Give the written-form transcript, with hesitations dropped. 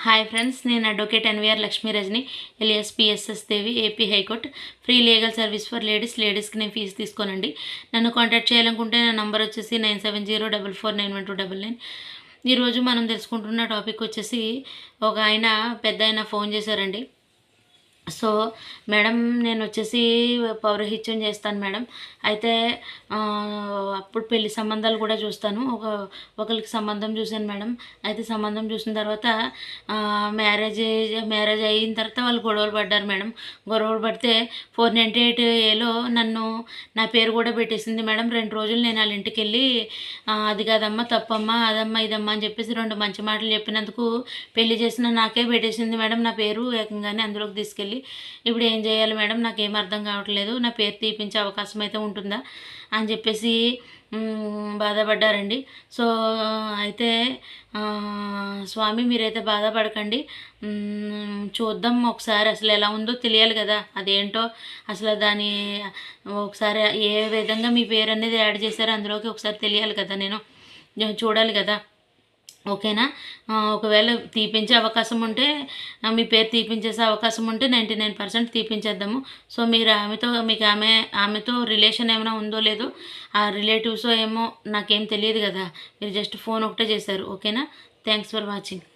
Hi friends, నేను advocate NVR Lakshmi Rajani alias PSS Devi, AP high court. Free legal service for లేడీస్కి నేను fee తీసుకోనండి. నన్ను contact చేయాలనుకుంటే నా నంబర్ వచ్చేసి 9704491299. ఈరోజు మనం తెలుసుకుంటున్న టాపిక్ వచ్చేసి ఒక ఆయన పెద్ద ఆయన ఫోన్ చేశారండి. సో మేడం, నేను వచ్చేసి పౌరహిత్యం చేస్తాను మేడం. అయితే అప్పుడు పెళ్లి సంబంధాలు కూడా చూస్తాను. ఒకరికి సంబంధం చూశాను మేడం. అయితే సంబంధం చూసిన తర్వాత మ్యారేజ్ అయిన తర్వాత వాళ్ళు గొడవలు పడ్డారు మేడం. గొడవలు పడితే 498 నన్ను నా పేరు కూడా పెట్టేసింది మేడం. 2 రోజులు నేను వాళ్ళ ఇంటికి వెళ్ళి అది కాదమ్మా, తప్పమ్మా, అదమ్మా, ఇదమ్మా అని చెప్పేసి 2 మంచి మాటలు చెప్పినందుకు పెళ్లి చేసిన నాకే పెట్టేసింది మేడం నా పేరు ఏకంగానే అందులోకి తీసుకెళ్ళి. ఇప్పుడు ఏం చేయాలి మేడం, నాకేం అర్థం కావట్లేదు, నా పేరు తీపించే అవకాశం అయితే ఉంటుందా అని చెప్పేసి బాధపడ్డారండి. సో అయితే స్వామి, మీరైతే బాధపడకండి, చూద్దాం ఒకసారి, అసలు ఎలా ఉందో తెలియాలి కదా, అదేంటో అసలు దాని ఒకసారి ఏ విధంగా మీ పేరు అనేది యాడ్ చేశారో అందులోకి ఒకసారి తెలియాలి కదా, నేను చూడాలి కదా. ఓకేనా? ఒకవేళ తీపించే అవకాశం ఉంటే, మీ పేరు తీపించేసే అవకాశం ఉంటే 99% తీపించేద్దాము. సో మీరు మీకు ఆమెతో రిలేషన్ ఏమైనా ఉందో లేదో, ఆ రిలేటివ్స్ ఏమో నాకేం తెలియదు కదా, మీరు జస్ట్ ఫోన్ ఒకటే చేశారు. ఓకేనా? Thanks for watching.